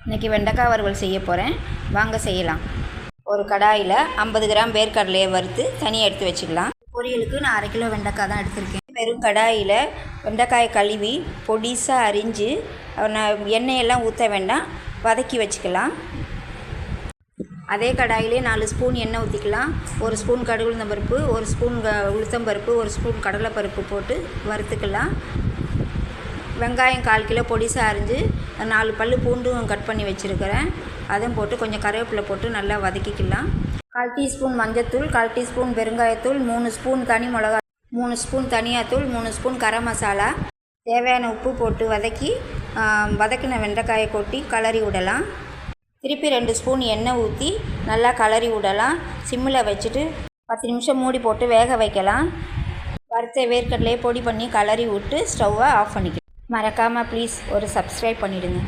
இன்றைக்கி வெண்டைக்காய் வறுவல் செய்ய போகிறேன், வாங்க செய்யலாம். ஒரு கடாயில் 50 கிராம் வேர்க்கடலையை வறுத்து தனியாக எடுத்து வச்சுக்கலாம். பொரியலுக்கு நான் 1/2 கிலோ வெண்டைக்காய் தான் எடுத்திருக்கேன். வெறும் கடாயில் வெண்டைக்காயை கழுவி பொடிசாக அரிஞ்சு எண்ணெயெல்லாம் ஊற்ற வேண்டாம், வதக்கி வச்சுக்கலாம். அதே கடாயிலே 4 ஸ்பூன் எண்ணெய் ஊற்றிக்கலாம். 1 ஸ்பூன் கடுகு உளுந்தம்பருப்பு, 1 ஸ்பூன் உளுத்தம்பருப்பு, 1 ஸ்பூன் கடலைப்பருப்பு போட்டு வறுத்துக்கலாம். வெங்காயம் 1/4 கிலோ பொடிசாக அரிஞ்சு 4 பல் பூண்டும் கட் பண்ணி வச்சுருக்கிறேன், அதுவும் போட்டு கொஞ்சம் கருவேப்பிலை போட்டு நல்லா வதக்கிக்கலாம். 1/4 டீஸ்பூன் மஞ்சத்தூள், 1/4 டீஸ்பூன் பெருங்காயத்தூள், 3 ஸ்பூன் தனி மிளகா, 3 ஸ்பூன் தனியாத்தூள், 3 ஸ்பூன் கரம் மசாலா, தேவையான உப்பு போட்டு வதக்கி வதக்கின வெண்டைக்காயை கொட்டி கலரி விடலாம். திருப்பி 2 ஸ்பூன் எண்ணெய் ஊற்றி நல்லா கலரி விடலாம். சிம்மில் வச்சுட்டு 10 நிமிஷம் மூடி போட்டு வேக வைக்கலாம். வறுத்த வேர்க்கடலையே பொடி பண்ணி கலரி விட்டு ஸ்டவ்வை ஆஃப் பண்ணிக்கலாம். மறக்காமல் ப்ளீஸ் ஒரு சப்ஸ்கிரைப் பண்ணிவிடுங்க.